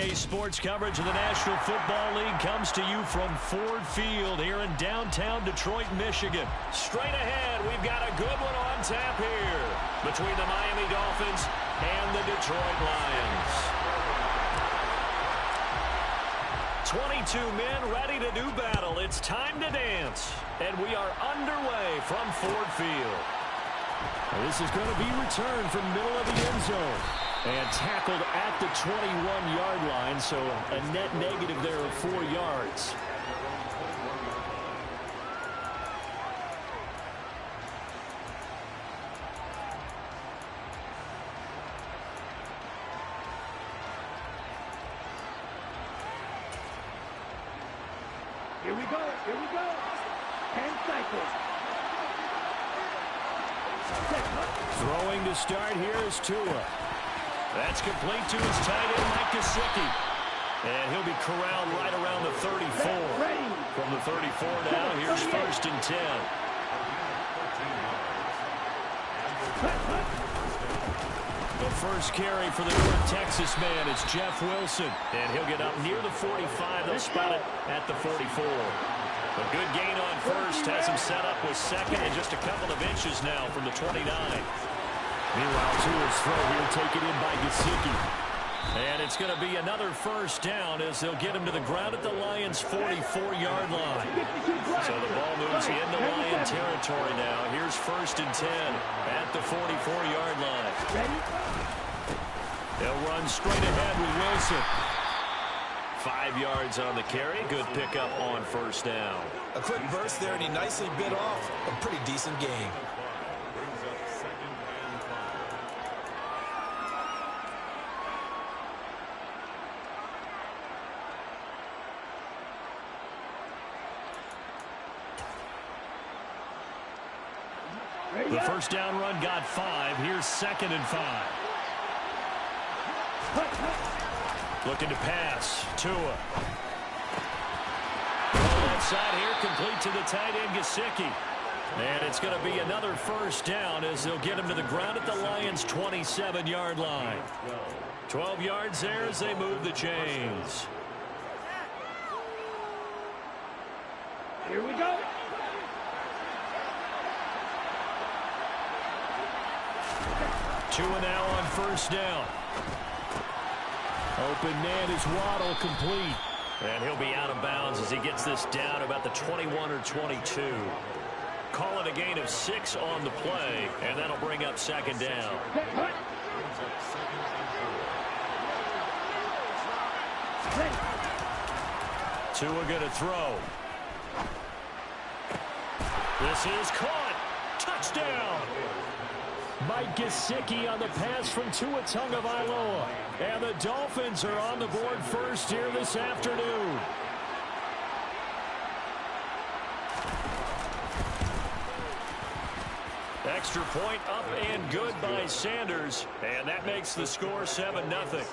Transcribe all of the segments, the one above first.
Today's sports coverage of the National Football League comes to you from Ford Field here in downtown Detroit, Michigan. Straight ahead, we've got a good one on tap here between the Miami Dolphins and the Detroit Lions. 22 men ready to do battle. It's time to dance. And we are underway from Ford Field. This is going to be returned from middle of the end zone. And tackled at the 21-yard line, so a net negative there of 4 yards. Here we go, 10 cycles. Throwing to start here is Tua. That's complete to his tight end, Mike Gesicki. And he'll be corralled right around the 34. From the 34 now, here's 1st and 10. The first carry for the North Texas man is Jeff Wilson. And he'll get up near the 45. They'll spot it at the 44. A good gain on first has him set up with second and just a couple of inches now from the 29. Meanwhile, Tua's throw here taken in by Gesicki. And it's going to be another first down as they'll get him to the ground at the Lions' 44-yard line. So the ball moves into Lion territory now. Here's 1st and 10 at the 44-yard line. They'll run straight ahead with Wilson. 5 yards on the carry. Good pickup on first down. A quick burst there, and he nicely bit off a pretty decent game. The first down run got 5. Here's 2nd and 5. Looking to pass. Tua. Left side here, complete to the tight end, Gesicki. And it's going to be another first down as they'll get him to the ground at the Lions' 27-yard line. 12 yards there as they move the chains. Here we go. Tua now on first down. Open man is Waddle, complete. And he'll be out of bounds as he gets this down about the 21 or 22. Call it a gain of 6 on the play, and that'll bring up 2nd down. Tua going to throw. This is caught. Touchdown. Mike Gesicki on the pass from Tua Tagovailoa. And the Dolphins are on the board first here this afternoon. Extra point up and good by Sanders. And that makes the score 7-0.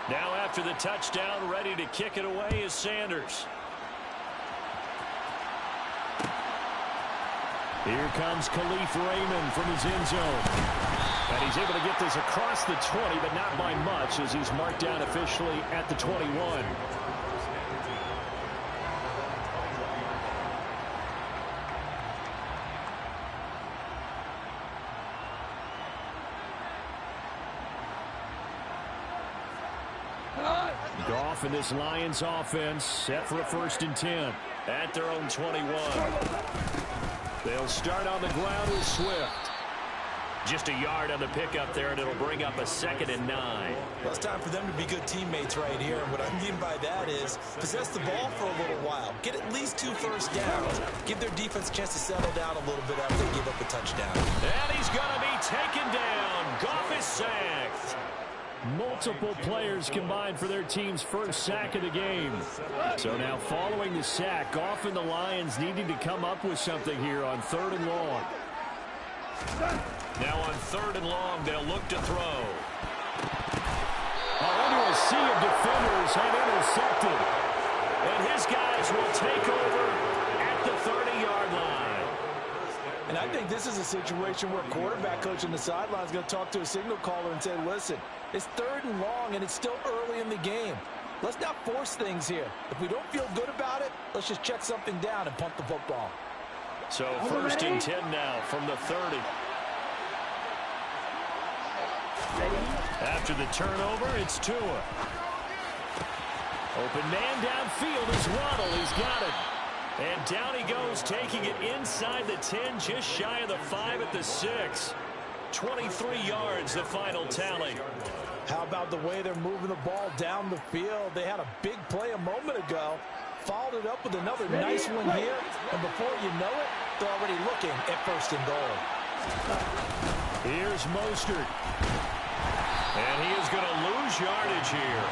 Now after the touchdown, ready to kick it away is Sanders. Here comes Khalif Raymond from his end zone. And he's able to get this across the 20, but not by much as he's marked down officially at the 21. Goff and this Lions offense set for a 1st and 10 at their own 21. They'll start on the ground with Swift. Just a yard on the pickup there, and it'll bring up a 2nd and 9. Well, it's time for them to be good teammates right here. And what I mean by that is possess the ball for a little while. Get at least 2 first downs. Give their defense a chance to settle down a little bit after they give up a touchdown. And he's going to be taken down. Goff is sacked. Multiple players combined for their team's first sack of the game. So now following the sack, Goff and the Lions needing to come up with something here on 3rd and long. Now on 3rd and long, they'll look to throw. Under a sea of defenders had intercepted. And his guys will take over at the 30-yard line. And I think this is a situation where a quarterback coach on the sideline is going to talk to a signal caller and say, listen, it's 3rd and long, and it's still early in the game. Let's not force things here. If we don't feel good about it, let's just check something down and punt the football. So 1st and 10 now from the 30. After the turnover, it's Tua. Open man downfield is Waddle. He's got it. And down he goes, taking it inside the 10, just shy of the 5 at the 6. 23 yards, the final tally. How about the way they're moving the ball down the field? They had a big play a moment ago. Followed it up with another nice one here. And before you know it, they're already looking at 1st and goal. Here's Mostert. And he is going to lose yardage here.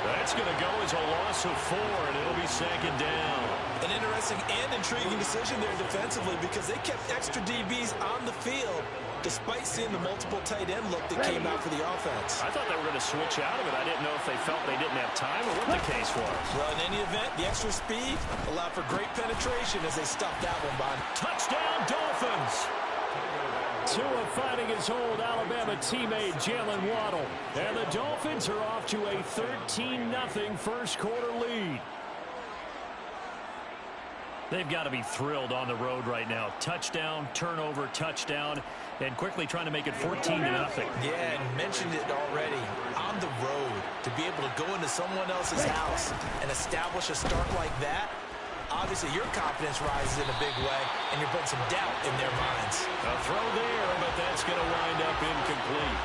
That's going to go as a loss of 4, and it'll be 2nd down. An interesting and intriguing decision there defensively because they kept extra DBs on the field despite seeing the multiple tight end look that came out for the offense. I thought they were going to switch out of it. I didn't know if they felt they didn't have time or what the case was. Well, in any event, the extra speed allowed for great penetration as they stuffed that one by. Touchdown, Dolphins! Tua fighting his old Alabama teammate Jalen Waddle. And the Dolphins are off to a 13-0 first quarter lead. They've got to be thrilled on the road right now. Touchdown, turnover, touchdown, and quickly trying to make it 14-0. Yeah, and mentioned it already. On the road, to be able to go into someone else's house and establish a start like that, obviously your confidence rises in a big way, and you're putting some doubt in their minds. A throw there, but that's going to wind up incomplete.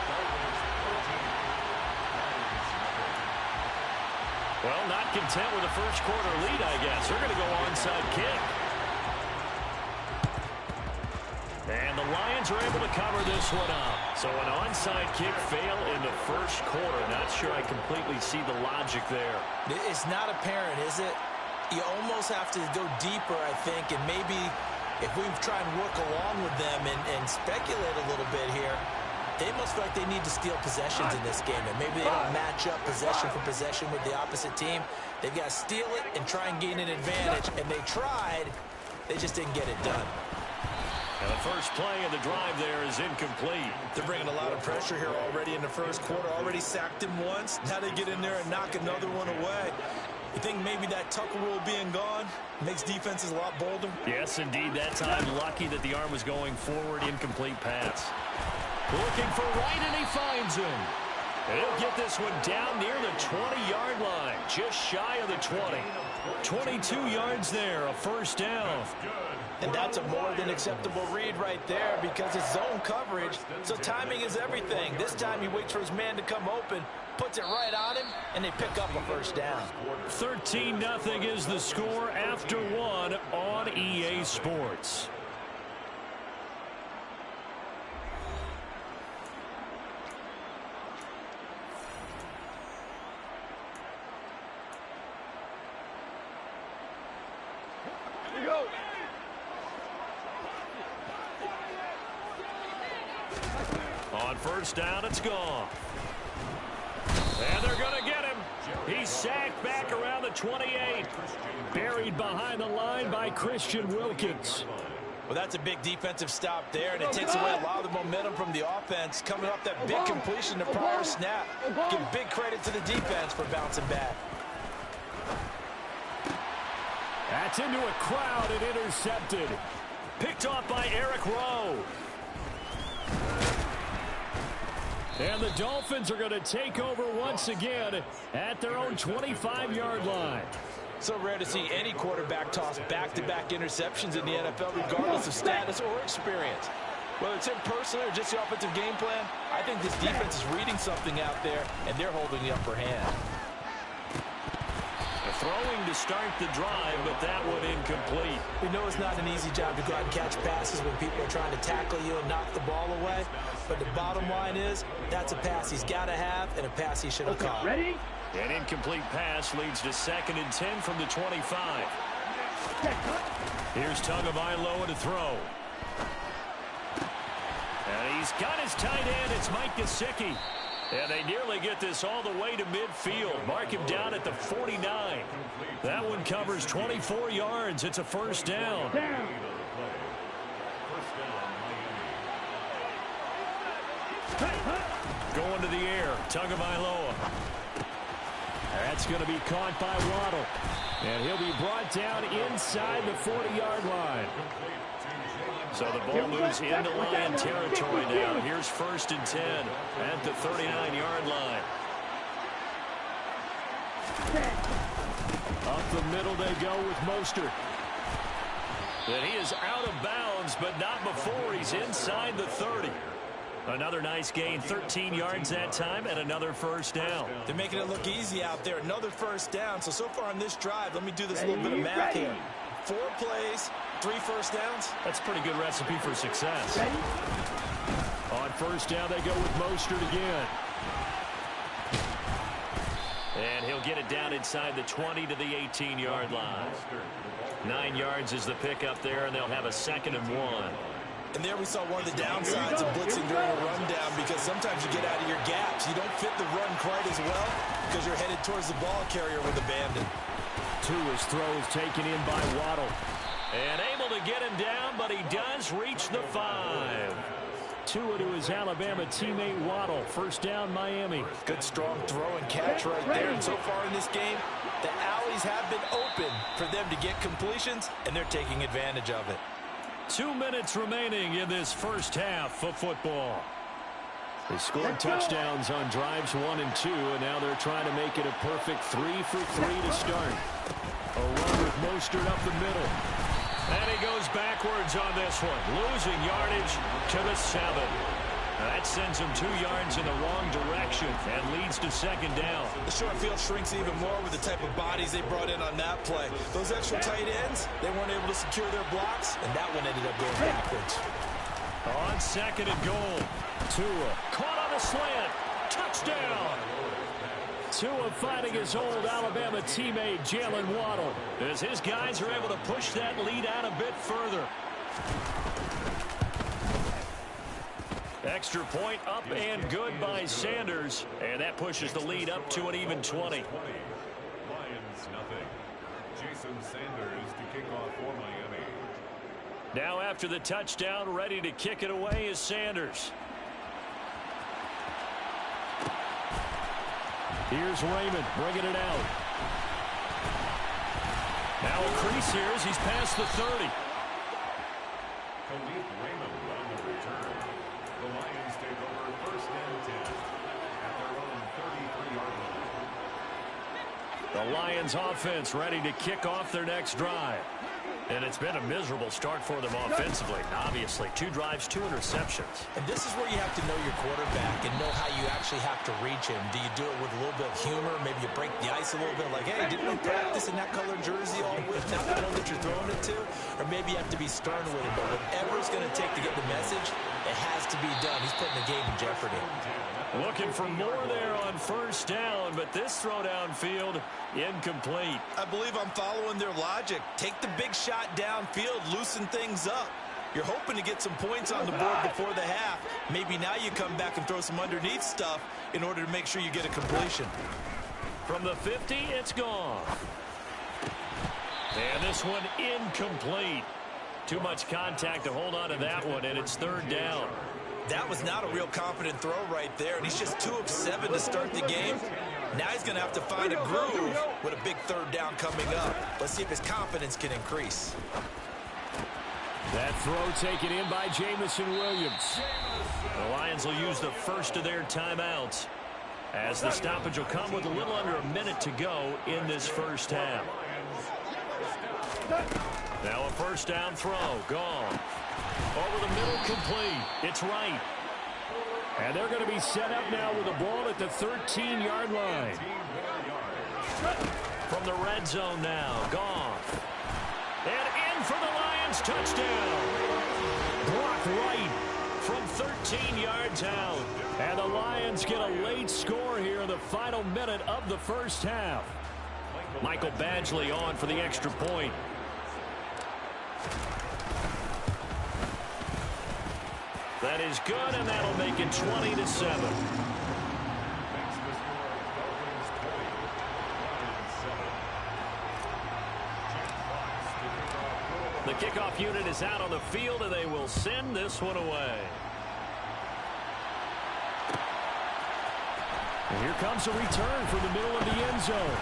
Well, not content with the first quarter lead, I guess. They're going to go onside kick. And the Lions are able to cover this one up. So an onside kick fail in the first quarter. Not sure I completely see the logic there. It's not apparent, is it? You almost have to go deeper, I think, and maybe if we try and work along with them and speculate a little bit here, they must feel like they need to steal possessions in this game, and maybe they don't match up possession for possession with the opposite team. They've got to steal it and try and gain an advantage, and they tried. They just didn't get it done. And the first play of the drive there is incomplete. They're bringing a lot of pressure here already in the first quarter. Already sacked him once. Now they get in there and knock another one away. You think maybe that Tucker rule being gone makes defenses a lot bolder? Yes, indeed. That time, lucky that the arm was going forward. Incomplete pass. Looking for right, and he finds him. And he'll get this one down near the 20-yard line, just shy of the 20. 22 yards there, a first down. And that's a more than acceptable read right there because it's zone coverage, so timing is everything. This time he waits for his man to come open, puts it right on him, and they pick up a first down. 13-0 is the score after one on EA Sports. On first down, it's gone. And they're going to get him. He's sacked back around the 28. Buried behind the line by Christian Wilkins. Well, that's a big defensive stop there, and it takes away a lot of the momentum from the offense. Coming off that big completion the prior snap. Give big credit to the defense for bouncing back. That's into a crowd and intercepted. Picked off by Eric Rowe. And the Dolphins are going to take over once again at their own 25-yard line. So rare to see any quarterback toss back-to-back interceptions in the NFL, regardless of status or experience. Whether it's him personally or just the offensive game plan, I think this defense is reading something out there, and they're holding the upper hand. Throwing to start the drive, but that one incomplete. We know it's not an easy job to go out and catch passes when people are trying to tackle you and knock the ball away. But the bottom line is, that's a pass he's got to have and a pass he should have caught. Ready? An incomplete pass leads to 2nd and 10 from the 25. Here's Tagovailoa to throw. And he's got his tight end. It's Mike Gesicki. And they nearly get this all the way to midfield. Mark him down at the 49. That one covers 24 yards. It's a first down. Going to the air. Tagovailoa. That's going to be caught by Waddle. And he'll be brought down inside the 40-yard line. So the ball moves into Lion territory now. Here's 1st and 10 at the 39-yard line. Up the middle they go with Mostert. And he is out of bounds, but not before he's inside the 30. Another nice gain, 13 yards that time, and another 1st down. They're making it look easy out there. Another 1st down. So far on this drive, let me do this little bit of math here. 4 plays, 3 1st downs. That's a pretty good recipe for success. On 1st down, they go with Mostert again. And he'll get it down inside the 20 to the 18-yard line. 9 yards is the pickup there, and they'll have a 2nd and 1. And there we saw one of the downsides of blitzing during a rundown, because sometimes you get out of your gaps. You don't fit the run quite as well because you're headed towards the ball carrier with abandon. Tua's throw is taken in by Waddle. And able to get him down, but he does reach the 5. Tua to his Alabama teammate Waddle. 1st down, Miami. Good strong throw and catch right there. And so far in this game, the alleys have been open for them to get completions, and they're taking advantage of it. 2 minutes remaining in this 1st half of football. They scored touchdowns on drives 1 and 2, and now they're trying to make it a perfect 3 for 3 to start. A run with Mostert up the middle. And he goes backwards on this one, losing yardage to the 7. That sends him 2 yards in the wrong direction and leads to 2nd down. The short field shrinks even more with the type of bodies they brought in on that play. Those extra tight ends, they weren't able to secure their blocks, and that one ended up going backwards. On 2nd and goal, Tua caught on a slant. Touchdown! Tua fighting his old Alabama teammate Jalen Waddle as his guys are able to push that lead out a bit further. Extra point up and good by Sanders, and that pushes the lead up to an even 20. Lions nothing. Jason Sanders to kick off for Miami. Now after the touchdown, ready to kick it away is Sanders. Here's Raymond bringing it out. Now a crease here as he's past the 30. Khalif Raymond on the return. The Lions take over 1st and 10 at their own 33-yard line. The Lions offense ready to kick off their next drive. And it's been a miserable start for them offensively. Obviously, 2 drives, 2 interceptions. And this is where you have to know your quarterback and know how you actually have to reach him. Do you do it with a little bit of humor? Maybe you break the ice a little bit, like, hey, didn't we practice in that color jersey all week? Not the one that you're throwing it to? Or maybe you have to be stern with him. But whatever it's going to take to get the message, it has to be done. He's putting the game in jeopardy. Looking for more there on 1st down, but this throw downfield incomplete. I believe I'm following their logic. Take the big shot downfield, loosen things up. You're hoping to get some points on the board before the half. Maybe now you come back and throw some underneath stuff in order to make sure you get a completion. From the 50, it's gone. And this one incomplete. Too much contact to hold on to that one, and it's 3rd down. That was not a real confident throw right there, and he's just 2 of 7 to start the game. Now he's going to have to find a groove with a big 3rd down coming up. Let's see if his confidence can increase. That throw taken in by Jamison Williams. The Lions will use the first of their timeouts as the stoppage will come with a little under a minute to go in this 1st half. Now a 1st down throw, gone. Over the middle, complete. It's right. And they're going to be set up now with the ball at the 13-yard line. From the red zone now, gone. And in for the Lions, touchdown. Blocked right from 13 yards out. And the Lions get a late score here in the final minute of the 1st half. Michael Badgley on for the extra point. That is good, and that'll make it 20-7. The kickoff unit is out on the field, and they will send this one away. And here comes a return from the middle of the end zone.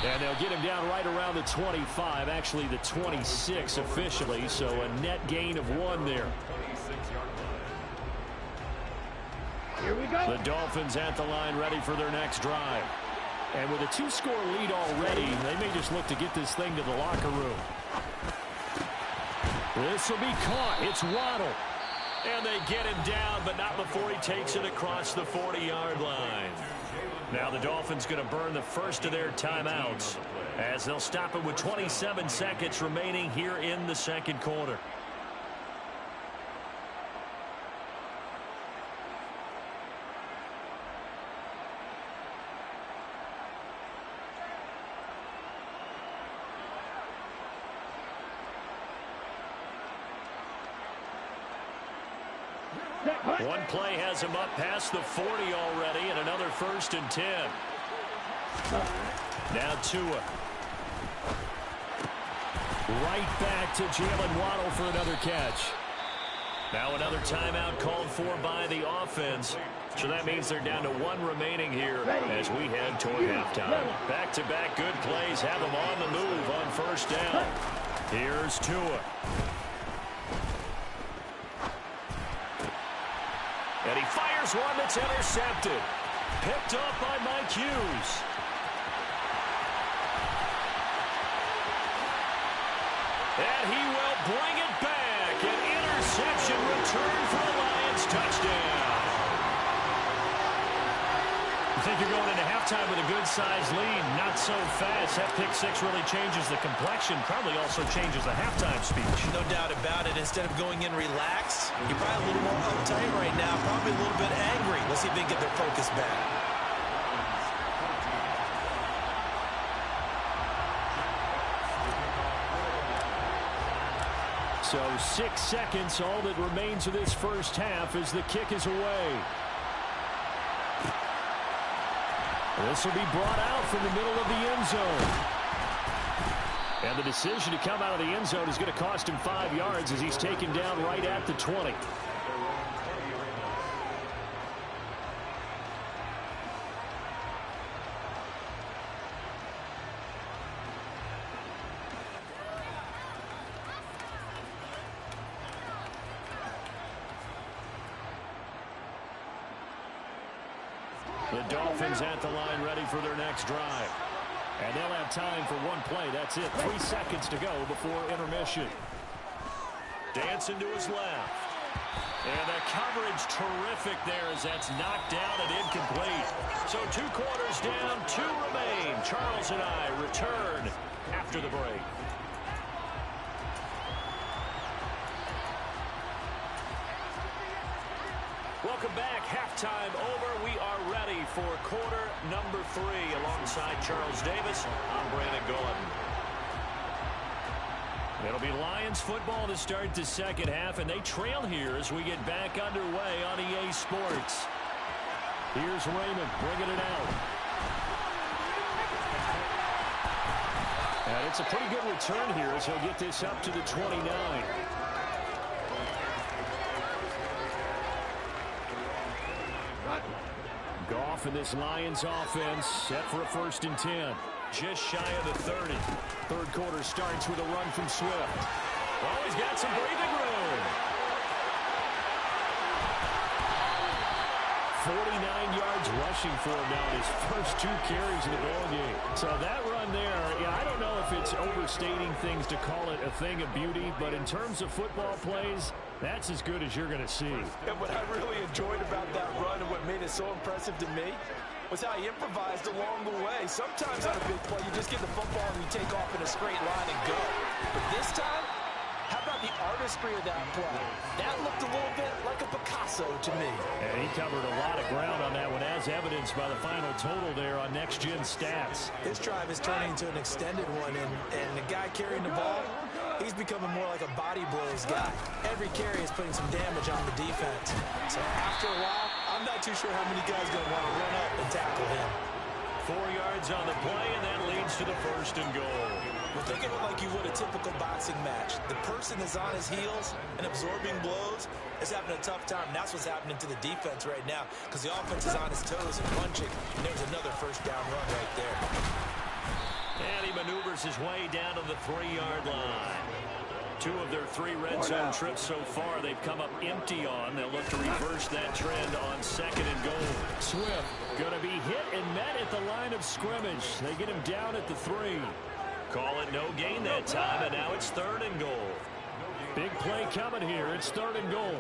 And they'll get him down right around the 25, actually the 26 officially, so a net gain of 1 there. Here we go. The Dolphins at the line ready for their next drive. And with a 2-score lead already, they may just look to get this thing to the locker room. This will be caught. It's Waddle. And they get him down, but not before he takes it across the 40-yard line. Now the Dolphins going to burn the first of their timeouts as they'll stop it with 27 seconds remaining here in the second quarter. One play has him up past the 40 already, and another 1st and 10. Now Tua. Right back to Jalen Waddle for another catch. Now another timeout called for by the offense. So that means they're down to 1 remaining here as we head toward halftime. Back-to-back good plays have them on the move on 1st down. Here's Tua. And he fires one that's intercepted. Picked up by Mike Hughes. And he will bring it back. An interception return for a Lions touchdown. You think you're going into halftime with a good-sized lead. Not so fast. That pick 6 really changes the complexion. Probably also changes the halftime speech. No doubt about it. Instead of going in relaxed, you're probably a little more uptight right now. Probably a little bit angry. Let's see if they can get their focus back. So 6 seconds, all that remains of this first half as the kick is away. This will be brought out from the middle of the end zone. And the decision to come out of the end zone is going to cost him 5 yards as he's taken down right at the 20. The Dolphins at the line ready for their next drive. And they'll have time for 1 play. That's it. 3 seconds to go before intermission. Dancing to his left. And the coverage terrific there as that's knocked down and incomplete. So 2 quarters down, 2 remain. Charles and I return after the break. Welcome back. Halftime over. We are ready for quarter number 3 alongside Charles Davis. I'm Brandon Gordon. It'll be Lions football to start the second half, and they trail here as we get back underway on EA Sports. Here's Raymond bringing it out. And it's a pretty good return here as he'll get this up to the 29. Goff and this Lions offense set for a 1st and 10. Just shy of the 30. Third quarter starts with a run from Swift. Oh, he's got some breathing room. 49 yards rushing for him now in his first 2 carries in the ballgame. So that run there, yeah, I don't know if it's overstating things to call it a thing of beauty, but in terms of football plays, that's as good as you're going to see. And what I really enjoyed about that run and what made it so impressive to me was how he improvised along the way. Sometimes on a big play, you just get the football and you take off in a straight line and go. But this time, how about the artistry of that play? That looked a little bit like a Picasso to me. And he covered a lot of ground on that one, as evidenced by the final total there on Next Gen Stats. This drive is turning into an extended one, and the guy carrying the ball, he's becoming more like a body blows guy. Every carry is putting some damage on the defense. So after a while, I'm not too sure how many guys are going to want to run up and tackle him. 4 yards on the play, and that leads to the 1st and goal. Well, think of it like you would a typical boxing match. The person is on his heels and absorbing blows is having a tough time. And that's what's happening to the defense right now because the offense is on his toes and punching. And there's another 1st down run right there. And he maneuvers his way down to the 3-yard line. 2 of their 3 red zone trips so far they've come up empty on. They'll look to reverse that trend on 2nd and goal. Swift going to be hit and met at the line of scrimmage. They get him down at the 3. Call it no gain that time, and now it's 3rd and goal. Big play coming here. It's 3rd and goal.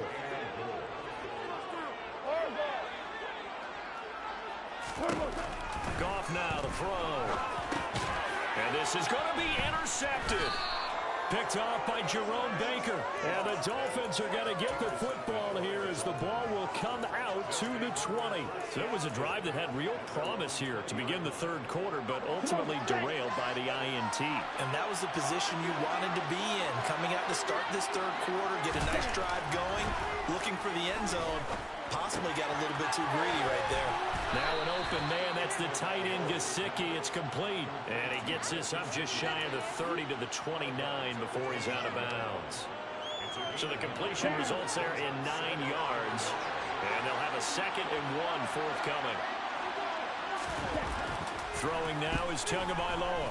Goff now to throw. And this is going to be intercepted. Picked off by Jerome Baker. And the Dolphins are going to get the football here as the ball will come out to the 20. So it was a drive that had real promise here to begin the 3rd quarter, but ultimately derailed by the INT. And that was the position you wanted to be in. Coming out to start this 3rd quarter, get a nice drive going, looking for the end zone. Possibly got a little bit too greedy right there. Now an open man, that's the tight end Gesicki. It's complete. And he gets this up just shy of the 30 to the 29 before he's out of bounds. So the completion results there in 9 yards. And they'll have a 2nd and 1 forthcoming. Throwing now is Tagovailoa.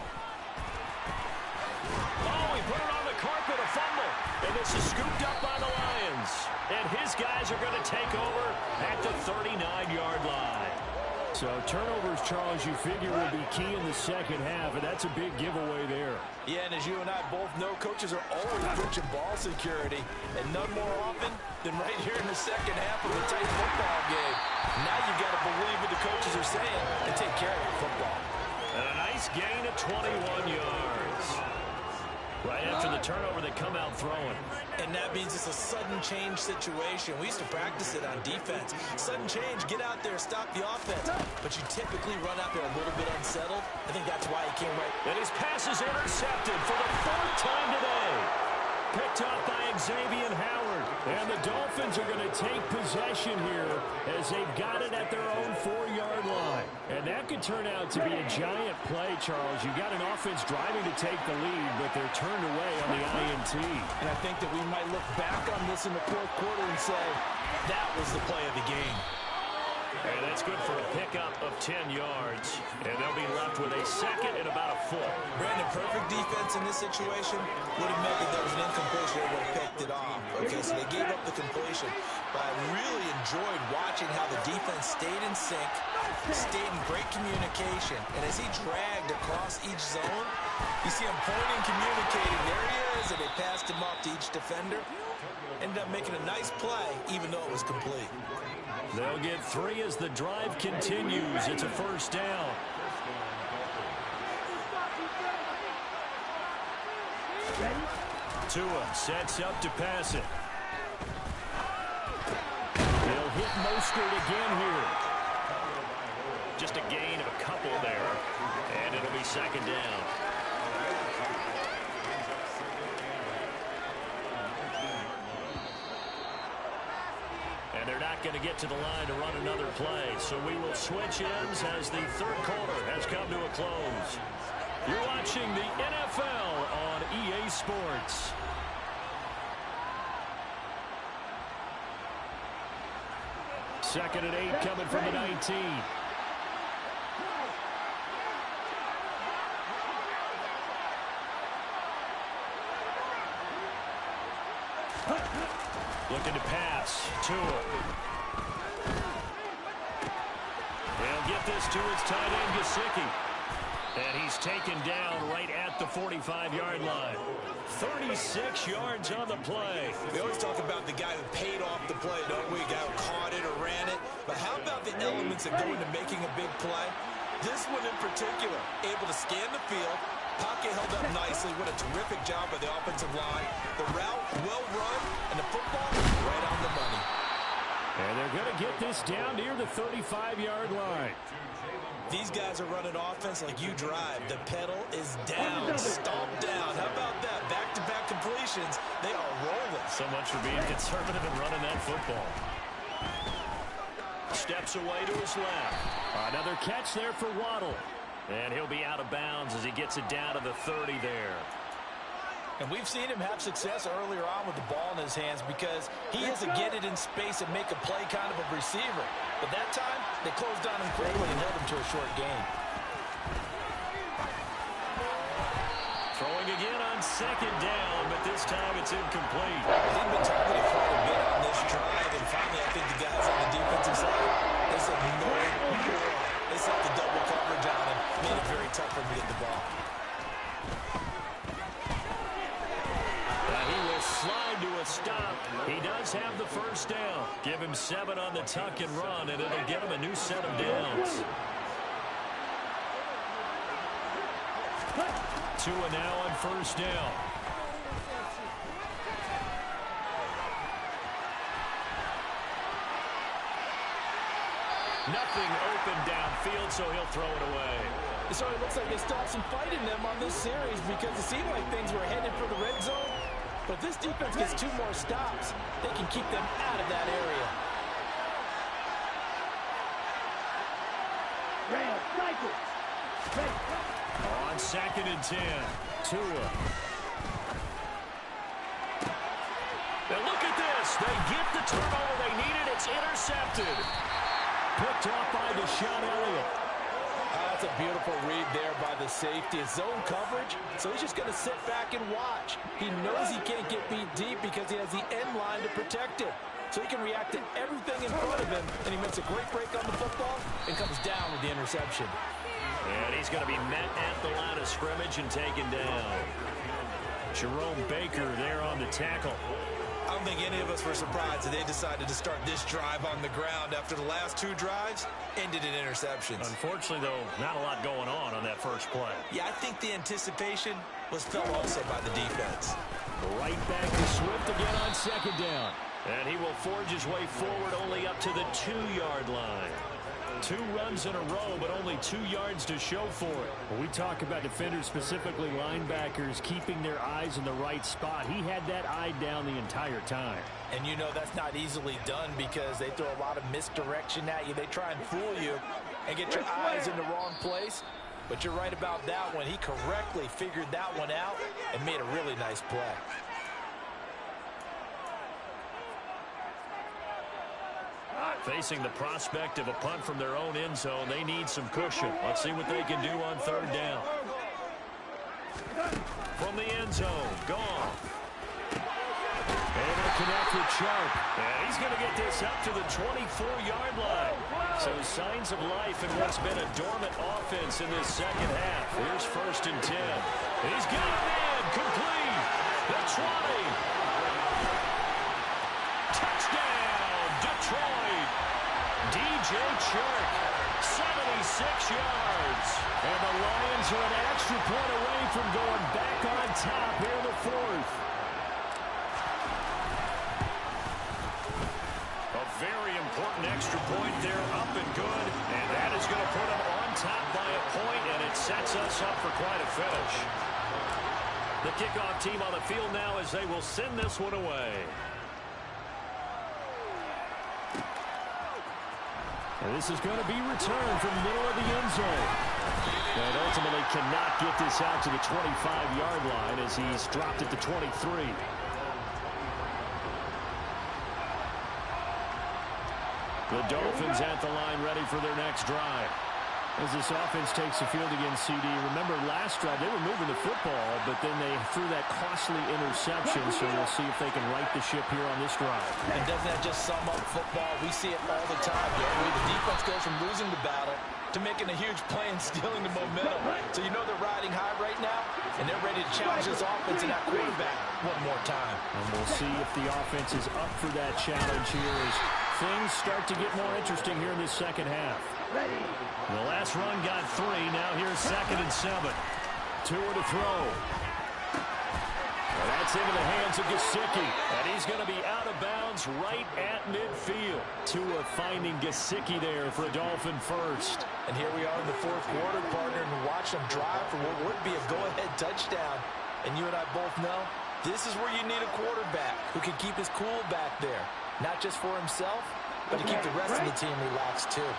Oh, he put it on the carpet, a fumble. And this is scooped up by the Lions. And his guys are going to take over at the 39-yard line. So turnovers, Charles, you figure will be key in the 2nd half, and that's a big giveaway there. Yeah, and as you and I both know, coaches are always preaching ball security, and none more often than right here in the 2nd half of a tight football game. Now you got to believe what the coaches are saying and take care of the football. And a nice gain of 21 yards. Right after the turnover, they come out throwing. And that means it's a sudden change situation. We used to practice it on defense. Sudden change, get out there, stop the offense. But you typically run out there a little bit unsettled. I think that's why he came right. And his pass is intercepted for the 4th time today. Picked up by Xavier Howard. And the Dolphins are going to take possession here as they've got it at their own 4-yard line. And that could turn out to be a giant play, Charles. You got an offense driving to take the lead, but they're turned away on the INT. And I think that we might look back on this in the 4th quarter and say, that was the play of the game. And that's good for a pickup of 10 yards. And they'll be left with a 2nd and about a foot. Brandon, perfect defense in this situation would have meant that there was an incompletion. They would have picked it off. Okay, so they gave up the completion. But I really enjoyed watching how the defense stayed in sync, stayed in great communication. And as he dragged across each zone, you see him pointing, communicating. There he is, and they passed him off to each defender. Ended up making a nice play, even though it was complete. They'll get 3 as the drive continues. It's a 1st down. Tua sets up to pass it. They'll hit Mostert again here. Just a gain of a couple there. And it'll be 2nd down. And they're not going to get to the line to run another play. So we will switch ends as the 3rd quarter has come to a close. You're watching the NFL on EA Sports. Second and 8 coming from the 19. Looking to pass. Tua. They'll get this to his tight end, Gesicki. And he's taken down right at the 45-yard line. 36 yards on the play. We always talk about the guy who paid off the play, don't we? The guy who caught it or ran it. But how about the elements that go into making a big play? This one in particular, able to scan the field. Pocket held up nicely. What a terrific job by the offensive line. The route, well run, and the football right on the money. And they're going to get this down near the 35-yard line. These guys are running offense like you drive. The pedal is down, stomped down. How about that? Back-to-back completions. They are rolling. So much for being conservative and running that football. Steps away to his left. Another catch there for Waddle. And he'll be out of bounds as he gets it down to the 30 there. And we've seen him have success earlier on with the ball in his hands because he is a get it in space and make a play kind of a receiver. But that time, they closed on him quickly and held him to a short gain. Throwing again on second down, but this time it's incomplete. They've been targeted quite a bit on this drive, and finally I think the guys on the defensive side, they said no more. They set the double coverage on him, made it very tough for him to get the ball. He will slide to a stop. He does have the first down. Give him 7 on the tuck and run, and it'll get him a new set of downs. Tua now on first down. Nothing open downfield, so he'll throw it away. So it looks like they still have some fight in them on this series because it seemed like things were headed for the red zone. But this defense gets 2 more stops. They can keep them out of that area. On second and 10, Tua. Now look at this. They get the turnover they needed. It's intercepted. Picked off by Deshaun Elliott. That's a beautiful read there by the safety. It's zone coverage, so he's just going to sit back and watch. He knows he can't get beat deep because he has the end line to protect him. So he can react to everything in front of him, and he makes a great break on the football and comes down with the interception. And he's going to be met at the line of scrimmage and taken down. Jerome Baker there on the tackle. I don't think any of us were surprised that they decided to start this drive on the ground after the last 2 drives ended in interceptions. Unfortunately, though, not a lot going on that first play. Yeah, I think the anticipation was felt also by the defense. Right back to Swift again on second down. And he will forge his way forward only up to the 2-yard line. 2 runs in a row, but only 2 yards to show for it. When we talk about defenders, specifically linebackers, keeping their eyes in the right spot, he had that eye down the entire time. And you know that's not easily done because they throw a lot of misdirection at you. They try and fool you and get your eyes in the wrong place. But you're right about that one. He correctly figured that one out and made a really nice play. Facing the prospect of a punt from their own end zone, they need some cushion. Let's see what they can do on third down. From the end zone, gone. Able to connect with Sharp. And he's going to get this up to the 24-yard line. So signs of life in what's been a dormant offense in this second half. Here's first and 10. He's got a man complete. The 20. Touchdown, Detroit. DJ Chark, 76 yards. And the Lions are an extra point away from going back on top here in the 4th. A very important extra point there, up and good. And that is going to put them on top by a point, and it sets us up for quite a finish. The kickoff team on the field now as they will send this one away. And this is going to be returned from the middle of the end zone. And ultimately cannot get this out to the 25-yard line as he's dropped it to 23. The Dolphins at the line ready for their next drive. As this offense takes the field against CD, remember last drive they were moving the football, but then they threw that costly interception, so we'll see if they can right the ship here on this drive. And doesn't that just sum up football? We see it all the time, don't we? The defense goes from losing the battle to making a huge play and stealing the momentum. So you know they're riding high right now, and they're ready to challenge this offense and that quarterback one more time. And we'll see if the offense is up for that challenge here as things start to get more interesting here in this second half. The last run got 3. Now here's second and 7. Tua to throw. Well, that's into the hands of Gesicki. And he's going to be out of bounds right at midfield. Tua finding Gesicki there for a Dolphin first. And here we are in the 4th quarter, partner, and watch them drive for what would be a go-ahead touchdown. And you and I both know this is where you need a quarterback who can keep his cool back there. Not just for himself, but to keep the rest of the team relaxed too.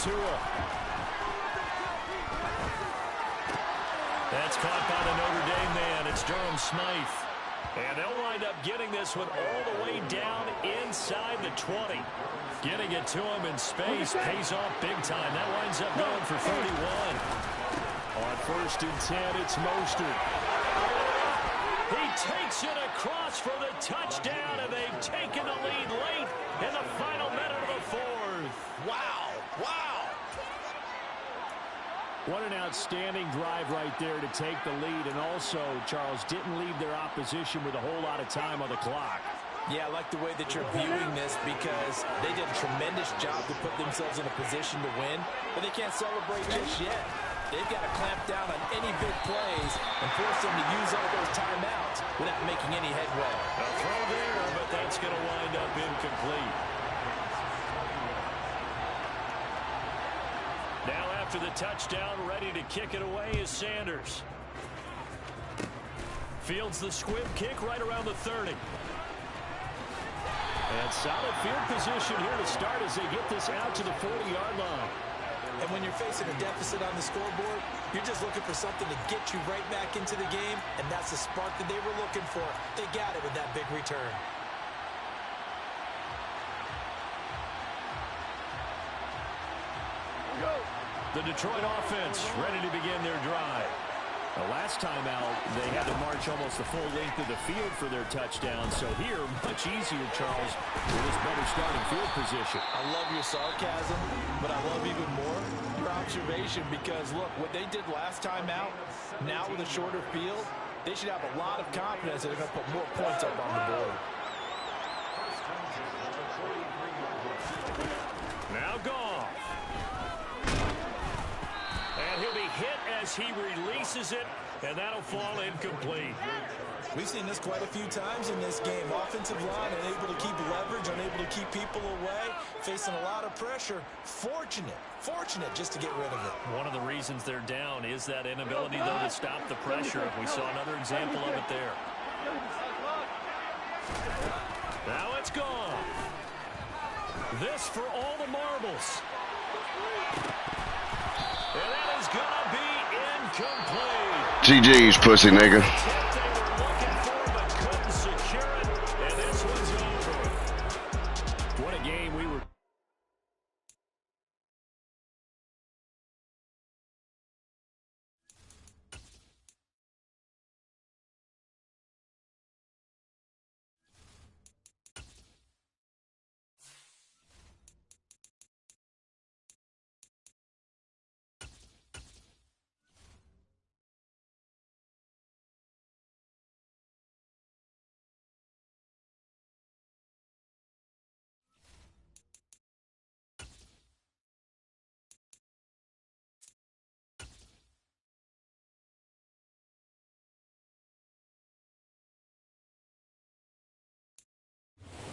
Tua. That's caught by the Notre Dame man. It's Durham Smythe. And they'll wind up getting this one all the way down inside the 20. Getting it to him in space pays off big time. That winds up going for 31. On 1st and 10, it's Mostert. He takes it across for the touchdown, and they've taken the lead late in the final minute of the 4th. Wow. Wow. What an outstanding drive right there to take the lead. And also, Charles, didn't leave their opposition with a whole lot of time on the clock. Yeah, I like the way that you're viewing this because they did a tremendous job to put themselves in a position to win, but they can't celebrate just yet. They've got to clamp down on any big plays and force them to use all those timeouts without making any headway. A throw there, but that's going to wind up incomplete. Now after the touchdown, ready to kick it away is Sanders. Fields the squib kick right around the 30. And solid field position here to start as they get this out to the 40-yard line. And when you're facing a deficit on the scoreboard, you're just looking for something to get you right back into the game, and that's the spark that they were looking for. They got it with that big return. The Detroit offense ready to begin their drive. The last time out, they had to march almost the full length of the field for their touchdown. So here, much easier, Charles, with this better starting field position. I love your sarcasm, but I love even more your observation because, look, what they did last time out, now with a shorter field, they should have a lot of confidence that they're going to put more points up on the board. Now Goff. And he'll be hit as he releases it, and that'll fall incomplete. We've seen this quite a few times in this game. Offensive line unable to keep leverage, unable to keep people away, facing a lot of pressure. Fortunate just to get rid of it. One of the reasons they're down is that inability, though, to stop the pressure. We saw another example of it there. Now it's gone. This for all the marbles. And that is going to be incomplete. GG's, pussy nigga. They were looking for but couldn't secure it, and this one's over. What a game we were.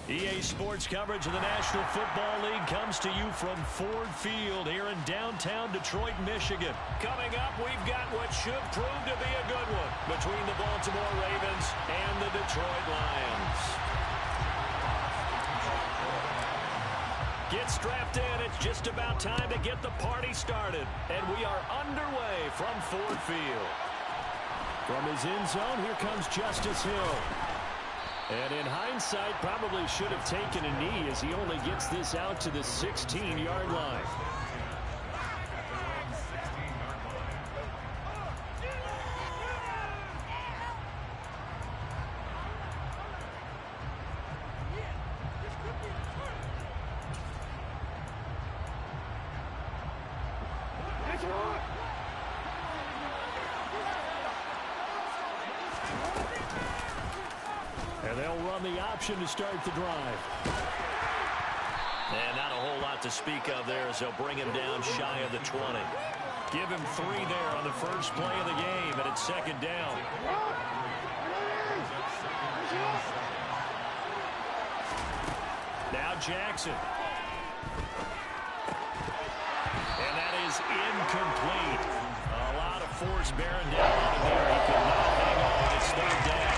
EA Sports coverage of the National Football League comes to you from Ford Field here in downtown Detroit, Michigan. Coming up, we've got what should prove to be a good one between the Baltimore Ravens and the Detroit Lions. Get strapped in. It's just about time to get the party started. And we are underway from Ford Field. From his end zone, here comes Justice Hill. And in hindsight, probably should have taken a knee as he only gets this out to the 16-yard line. And they'll run the option to start the drive. And not a whole lot to speak of there as they'll bring him down shy of the 20. Give him 3 there on the first play of the game, and it's second down. Now Jackson. And that is incomplete. A lot of force bearing down on him there. He could not hang on. It's third down.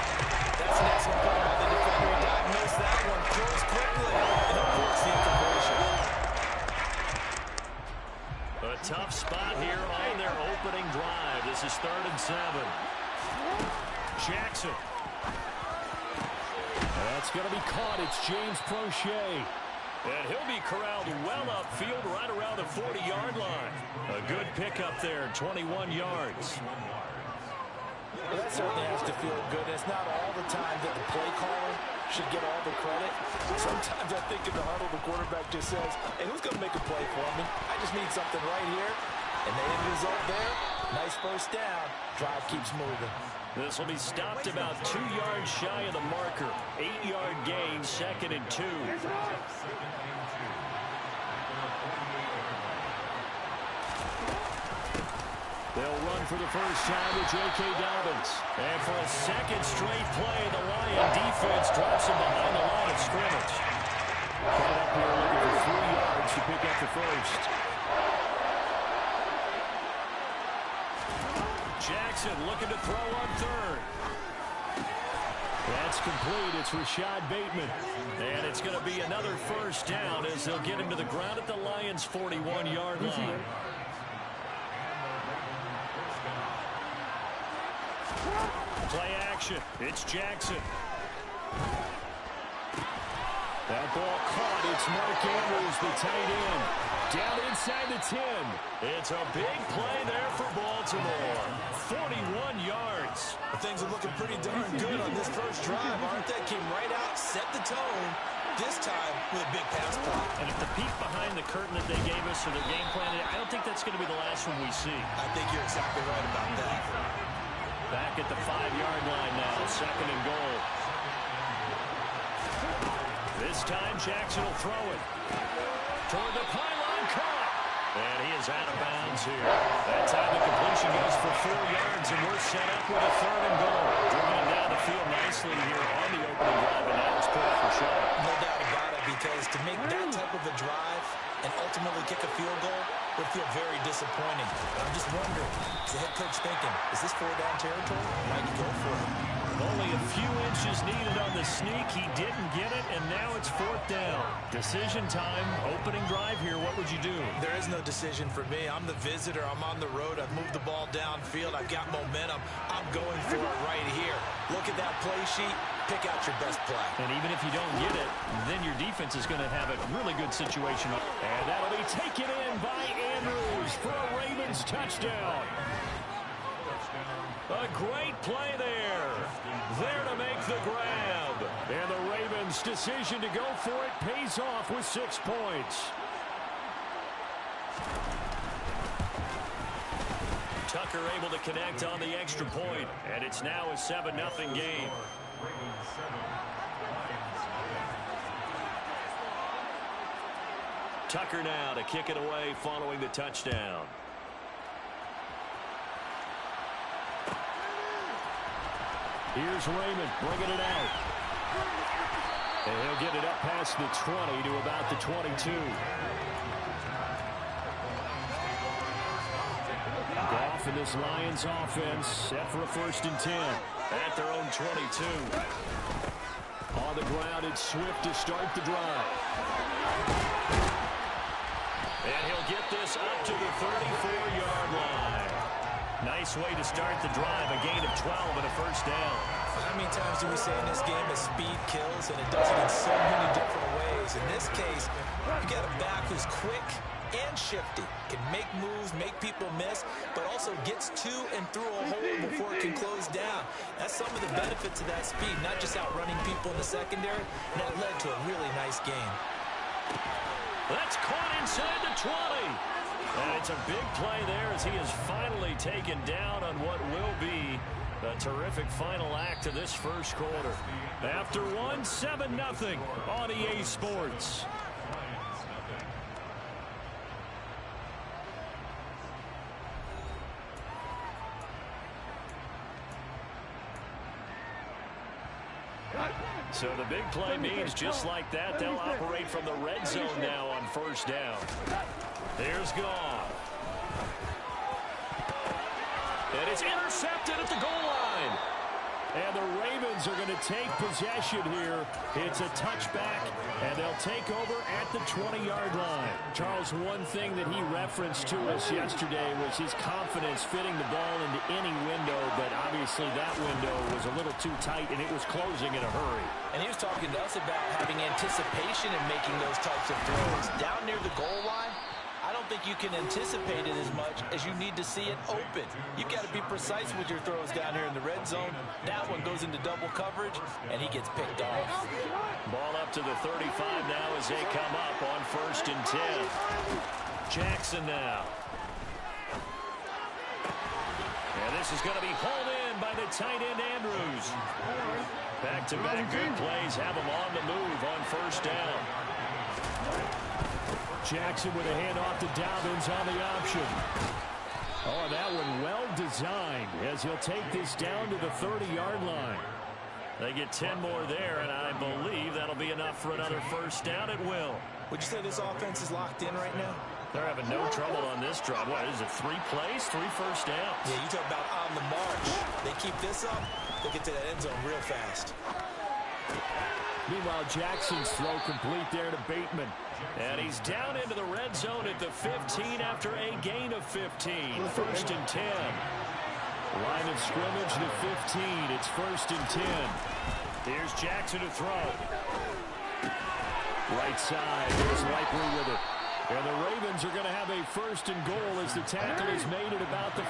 That's an excellent play by the defender. He diagnosed that one, closed quickly, and of course the incompletion. tough spot here on their opening drive. This is 3rd and 7. Jackson. That's going to be caught. It's James Prochet. And he'll be corralled well upfield right around the 40-yard line. A good pickup there, 21 yards. Well, that certainly has to feel good. It's not all the time that the play caller should get all the credit. Sometimes I think in the huddle, the quarterback just says, hey, who's going to make a play for me? I just need something right here. And the end result there, nice first down. Drive keeps moving. This will be stopped about 2 yards shy of the marker. 8-yard gain, 2nd and 2. They'll run for the first time with J.K. Dobbins. And for a second straight play, the Lion defense drops him behind the line of scrimmage. Coming up here looking for 3 yards to pick up the first. Jackson looking to throw on 3rd. That's complete. It's Rashad Bateman. And it's going to be another first down as they'll get him to the ground at the Lions' 41-yard line. Play action. It's Jackson. That ball caught. It's Mark Andrews, the tight end. Down inside the 10. It's a big play there for Baltimore. 41 yards. Things are looking pretty darn good on this first drive, aren't they? Came right out, set the tone. This time with a big pass play. And if the peek behind the curtain that they gave us or their game plan, I don't think that's going to be the last one we see. I think you're exactly right about that. Back at the 5-yard line now, 2nd and goal. This time Jackson will throw it. Toward the pylon, caught. And he is out of bounds here. That time the completion goes for 4 yards, and we're set up with a 3rd and goal. Driven down the field nicely here on the opening drive, and now it's put up for shot. No doubt about it, because to make that type of a drive and ultimately kick a field goal would feel very disappointing. I'm just wondering, is the head coach thinking, is this 4-down territory? Might he go for it? Only a few inches needed on the sneak. He didn't get it, and now it's 4th down. Decision time, opening drive here. What would you do? There is no decision for me. I'm the visitor. I'm on the road. I've moved the ball downfield. I've got momentum. I'm going for it right here. Look at that play sheet. Pick out your best play. And even if you don't get it, then your defense is going to have a really good situation. And that'll be taken in by Andrews for a Ravens touchdown. A great play there. There to make the grab. And the Ravens' decision to go for it pays off with 6 points. Tucker able to connect on the extra point. And it's now a 7-0 game. Tucker now to kick it away following the touchdown. Here's Raymond bringing it out. And he'll get it up past the 20 to about the 22. Goff and this Lions offense set for a 1st and 10 at their own 22. On the ground, it's Swift to start the drive. And he'll get this up to the 34-yard line. Nice way to start the drive, a gain of 12 and a 1st down. How many times do we say in this game that speed kills, and it does it in so many different ways? In this case, you got a back who's quick and shifty, can make moves, make people miss, but also gets to and through a hole before it can close down. That's some of the benefits of that speed, not just outrunning people in the secondary, and that led to a really nice game. That's caught inside the 20. And it's a big play there as he is finally taken down on what will be a terrific final act of this first quarter. After one, 7-0 on EA Sports. So the big play means just like that, they'll operate from the red zone now on 1st down. There's Goff. And it's intercepted at the goal line. And the Ravens are going to take possession here. It's a touchback, and they'll take over at the 20-yard line. Charles, one thing that he referenced to us yesterday was his confidence fitting the ball into any window, but obviously that window was a little too tight, and it was closing in a hurry. And he was talking to us about having anticipation in making those types of throws. Down near the goal line, I don't think you can anticipate it as much as you need to see it open. You've got to be precise with your throws down here in the red zone. That one goes into double coverage, and he gets picked off. Ball up to the 35 now as they come up on 1st and 10. Jackson now. And this is going to be hauled in by the tight end Andrews. Back-to-back good plays have him on the move on 1st down. Jackson with a handoff to Dobbins on the option. Oh, that one well designed as he'll take this down to the 30-yard line. They get 10 more there, and I believe that'll be enough for another 1st down at will. Would you say this offense is locked in right now? They're having no trouble on this drive. What is it, 3 plays, 3 first downs? Yeah, you talk about on the march. They keep this up, they get to that end zone real fast. Meanwhile, Jackson's throw complete there to Bateman. And he's down into the red zone at the 15 after a gain of 15. 1st and 10. Line of scrimmage to 15. It's 1st and 10. Here's Jackson to throw. Right side. There's Likely with it. And the Ravens are going to have a 1st and goal as the tackle is made at about the 5.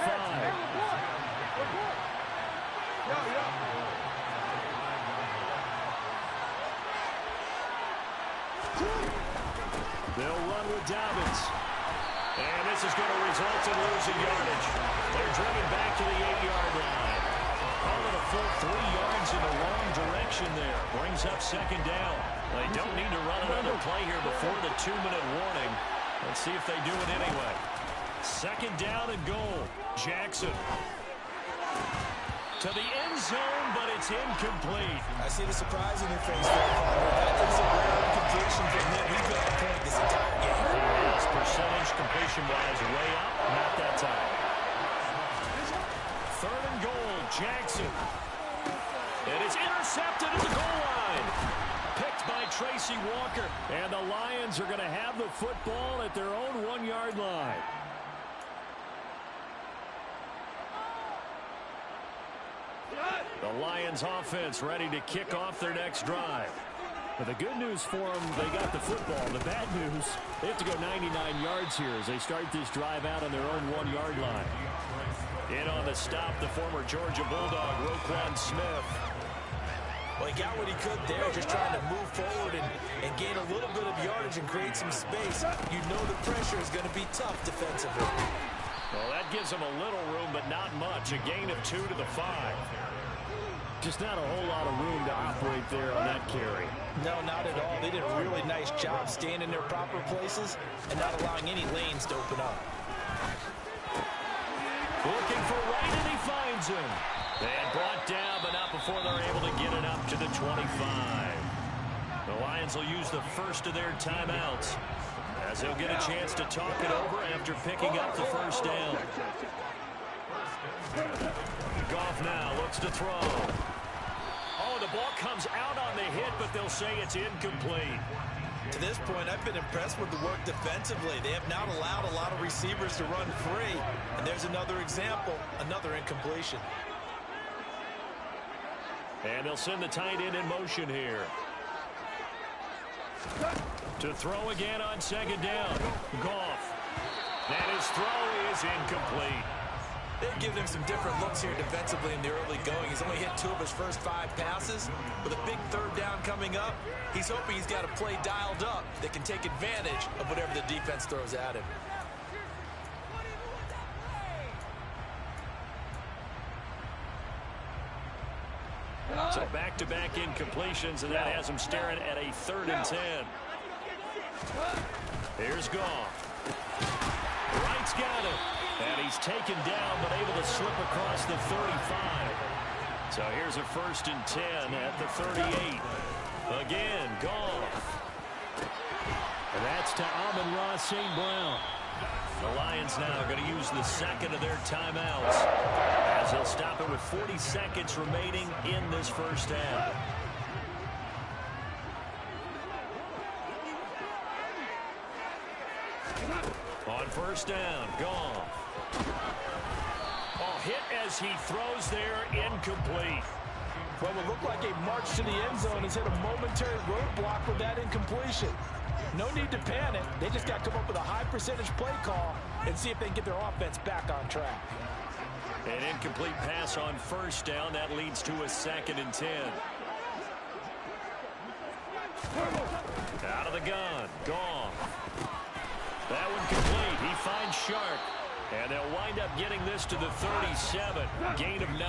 They'll run with Dobbins. And this is going to result in losing yardage. They're driven back to the 8-yard line. Call it a full 3 yards in the wrong direction there. Brings up 2nd down. They don't need to run another play here before the 2-minute warning. Let's see if they do it anyway. 2nd down and goal. Jackson. To the end zone, but it's incomplete. I see the surprise in your face there, Palmer. That is a rare completion from him. He's got a point this entire game. His percentage completion-wise way up, not that time. 3rd and goal, Jackson. And it's intercepted at the goal line. Picked by Tracy Walker. And the Lions are going to have the football at their own 1-yard line. The Lions offense ready to kick off their next drive. But the good news for them, they got the football. The bad news, they have to go 99 yards here as they start this drive out on their own 1-yard line. In on the stop, the former Georgia Bulldog, Roquan Smith. Well, he got what he could there, just trying to move forward and gain a little bit of yardage and create some space. You know the pressure is going to be tough defensively. Well, that gives them a little room, but not much. A gain of 2 to the 5. Just not a whole lot of room to operate there on that carry. No, not at all. They did a really nice job staying in their proper places and not allowing any lanes to open up. Looking for Wright, and he finds him. And brought down, but not before they're able to get it up to the 25. The Lions will use the first of their timeouts as they'll get a chance to talk it over after picking up the 1st down. Goff now looks to throw. Oh, the ball comes out on the hit, but they'll say it's incomplete. To this point, I've been impressed with the work defensively. They have not allowed a lot of receivers to run free. And there's another example, another incompletion. And they'll send the tight end in motion here. To throw again on 2nd down. Goff. And his throw is incomplete. They've given him some different looks here defensively in the early going. He's only hit 2 of his first 5 passes. With a big 3rd down coming up, he's hoping he's got a play dialed up that can take advantage of whatever the defense throws at him. So back-to-back incompletions, and that has him staring at a 3rd and 10. Here's Goff. Wright's got it. And he's taken down, but able to slip across the 35. So here's a 1st and 10 at the 38. Again, Goff. And that's to Amon-Ra St. Brown. The Lions now are going to use the 2nd of their timeouts as he'll stop it with 40 seconds remaining in this first half. On first down, Goff. Oh, hit as he throws there, incomplete. Well, it looked like a march to the end zone has hit a momentary roadblock with that incompletion. No need to panic. They just got to come up with a high percentage play call and see if they can get their offense back on track. An incomplete pass on first down. That leads to a 2nd and 10. Out of the gun. Goff. That one complete. He finds Sharp. And they'll wind up getting this to the 37. Gain of 9.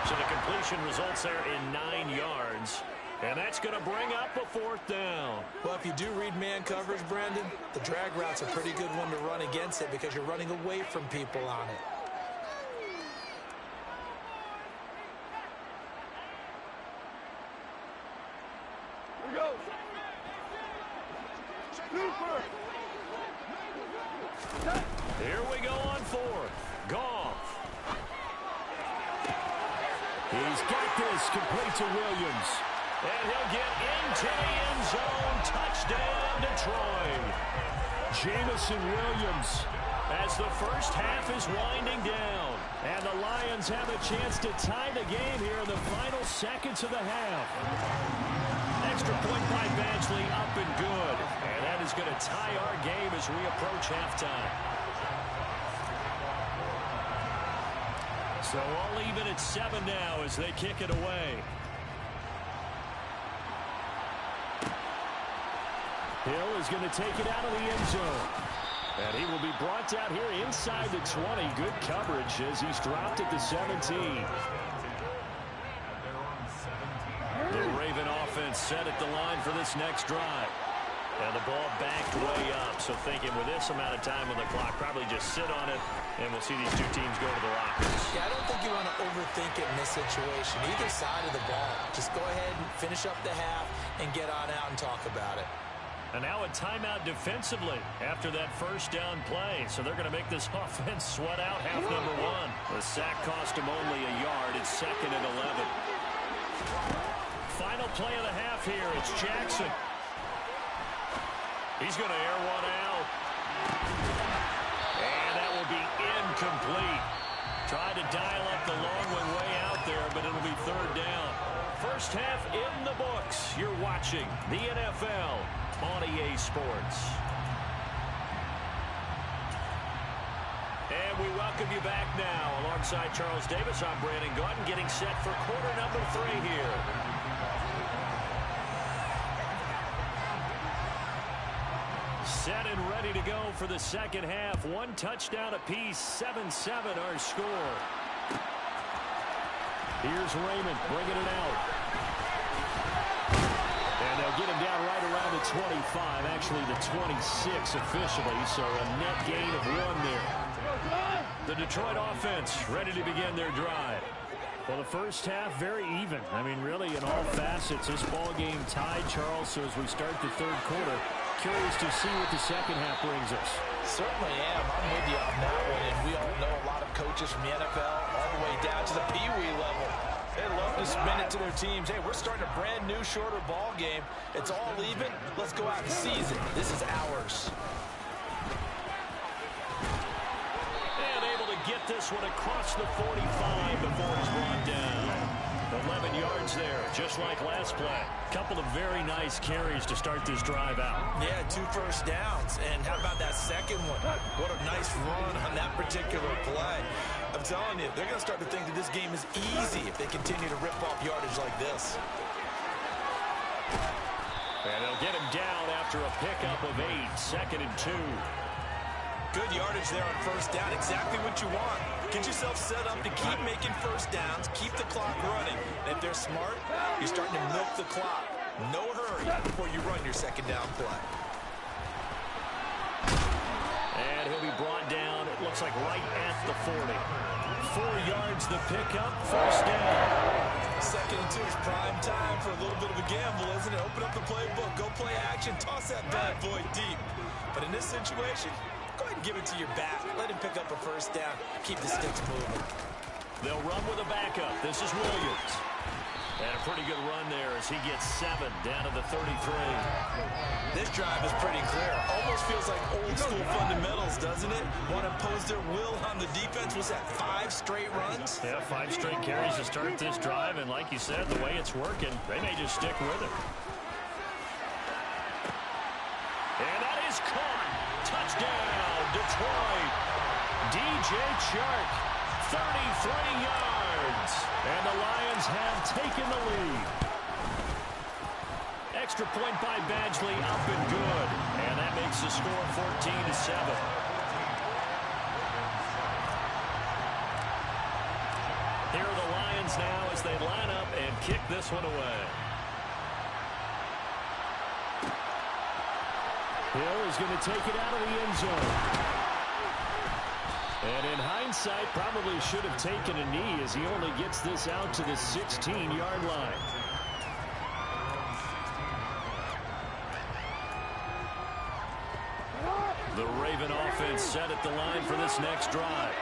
So the completion results there in 9 yards. And that's going to bring up a 4th down. Well, if you do read man coverage, Brandon, the drag route's a pretty good one to run against it because you're running away from people on it. Here we go. Super. Here we go on 4th. Goff. He's got this complete to Williams. And he'll get into the end zone. Touchdown, Detroit. Jamison Williams as the first half is winding down. And the Lions have a chance to tie the game here in the final seconds of the half. Extra point by Badgley, up and good. And that is going to tie our game as we approach halftime. So all even at 7 now as they kick it away. Hill is going to take it out of the end zone. And he will be brought down here inside the 20. Good coverage as he's dropped at the 17. The Raven offense set at the line for this next drive. And the ball backed way up. So thinking with this amount of time on the clock, probably just sit on it, and we'll see these two teams go to the lockers. Yeah, I don't think you want to overthink it in this situation. Either side of the ball. Just go ahead and finish up the half and get on out and talk about it. And now a timeout defensively after that first down play. So they're going to make this offense sweat out half number 1. The sack cost him only a yard. It's 2nd and 11. Final play of the half here. It's Jackson. He's going to air one out. And that will be incomplete. Tried to dial up the long one way out there, but it'll be 3rd down. First half in the books. You're watching the NFL on EA Sports. And we welcome you back now. Alongside Charles Davis, I'm Brandon Gaudin, getting set for quarter number 3 here. Set and ready to go for the second half. 1 touchdown apiece, 7-7 our score. Here's Raymond bringing it out. And they'll get him down right around the 25, actually the 26 officially, so a net gain of 1 there. The Detroit offense ready to begin their drive. Well, the first half very even. I mean, really in all facets, this ball game tied, Charles, so as we start the 3rd quarter, curious to see what the second half brings us. Certainly am. I'm with you on that one. And we all know a lot of coaches from the NFL all the way down to the Pee Wee level. They love to spin it to their teams. Hey, we're starting a brand new, shorter ball game. It's all even. Let's go out and seize it. This is ours. And able to get this one across the 45 before it's brought down. 11 yards there, just like last play. Couple of very nice carries to start this drive out. Yeah, 2 first downs. And how about that second one? What a nice run on that particular play. I'm telling you, they're going to start to think that this game is easy if they continue to rip off yardage like this. And they'll get him down after a pickup of 8, 2nd and 2. Good yardage there on first down. Exactly what you want. Get yourself set up to keep making first downs, keep the clock running. And if they're smart, you're starting to milk the clock. No hurry before you run your second down play. And he'll be brought down, it looks like right at the 40. 4 yards the pickup, first down. 2nd and 2 is prime time for a little bit of a gamble, isn't it? Open up the playbook, go play action, toss that bad boy deep. But in this situation, go ahead and give it to your back. Let him pick up a first down. Keep the sticks moving. They'll run with a backup. This is Williams. And a pretty good run there as he gets 7 down to the 33. This drive is pretty clear. Almost feels like old school fundamentals, doesn't it? Want to impose their will on the defense. Was that 5 straight runs? Yeah, 5 straight carries to start this drive. And like you said, the way it's working, they may just stick with it. And that is caught. Touchdown, Detroit. DJ Chark, 33 yards. And the Lions have taken the lead. Extra point by Badgley, up and good. And that makes the score 14-7. Here are the Lions now as they line up and kick this one away. Hill is going to take it out of the end zone. And in hindsight, probably should have taken a knee as he only gets this out to the 16-yard line. The Raven offense set at the line for this next drive.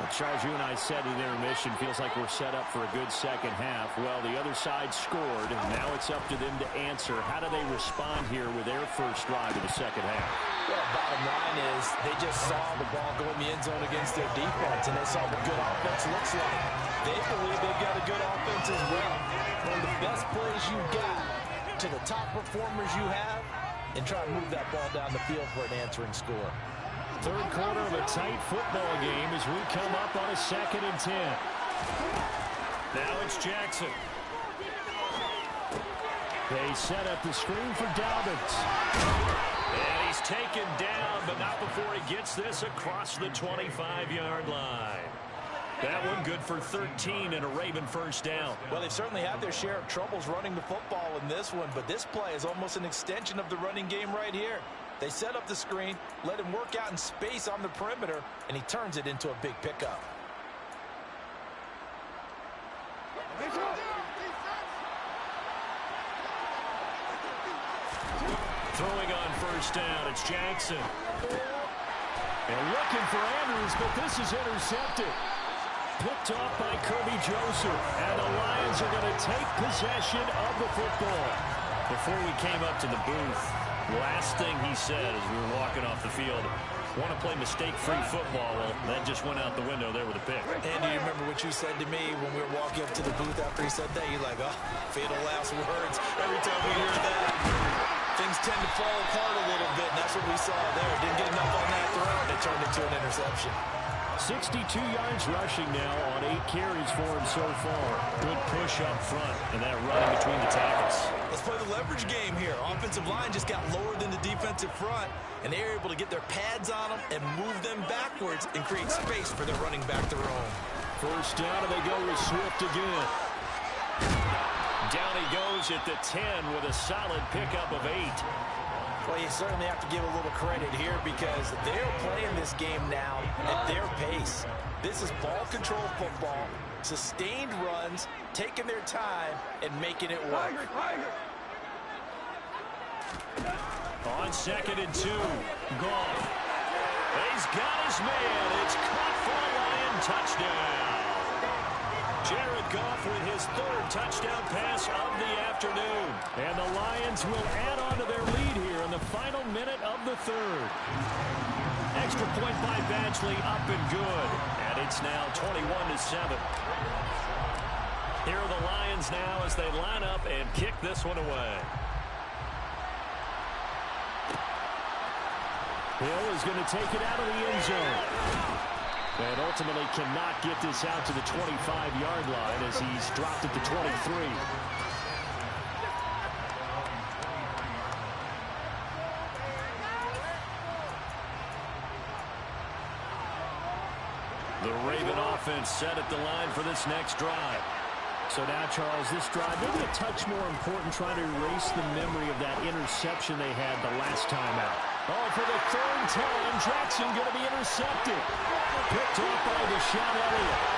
Well, Charles, you and I said in intermission, feels like we're set up for a good second half. Well, the other side scored, and now it's up to them to answer. How do they respond here with their first drive of the second half? Well, bottom line is they just saw the ball go in the end zone against their defense, and they saw what good offense looks like. They believe they've got a good offense as well. One of the best plays you've got to the top performers you have, and try and move that ball down the field for an answering score. Third quarter of a tight football game as we come up on a 2nd and 10. Now it's Jackson. They set up the screen for Dobbins. And he's taken down, but not before he gets this across the 25-yard line. That one good for 13 and a Raven first down. Well, they've certainly had their share of troubles running the football in this one, but this play is almost an extension of the running game right here. They set up the screen, let him work out in space on the perimeter, and he turns it into a big pickup. Throwing on first down, it's Jackson. And looking for Andrews, but this is intercepted. Picked off by Kirby Joseph, and the Lions are going to take possession of the football. Before we came up to the booth, last thing he said as we were walking off the field, want to play mistake-free football. Well, that just went out the window there with a pick. And do you remember what you said to me when we were walking up to the booth after he said that? You're like, oh, fatal last words. Every time we hear that, things tend to fall apart a little bit, and that's what we saw there. Didn't get enough on that throw, and it turned into an interception. 62 yards rushing now on 8 carries for him so far. Good push up front, and that running between the tackles. Let's play the leverage game here. Offensive line just got lower than the defensive front, and they were able to get their pads on them and move them backwards and create space for their running back to roam. First down, and they go with Swift again. Down he goes at the 10 with a solid pickup of 8. Well, you certainly have to give a little credit here because they're playing this game now at their pace. This is ball control football, sustained runs, taking their time, and making it work. On 2nd and 2, Goff. He's got his man. It's caught for a Lion touchdown. Jared Goff with his 3rd touchdown pass of the afternoon. And the Lions will add on to their lead here in the final minute of the 3rd. Extra point by Badgley, up and good. And it's now 21-7. Here are the Lions now as they line up and kick this one away. Hill is going to take it out of the end zone. And ultimately cannot get this out to the 25-yard line as he's dropped at the 23. The Raven offense set at the line for this next drive. So now, Charles, this drive maybe a touch more important, trying to erase the memory of that interception they had the last time out. Oh, for the 3rd time, Jackson going to be intercepted. Picked off by Deshaun Elliott.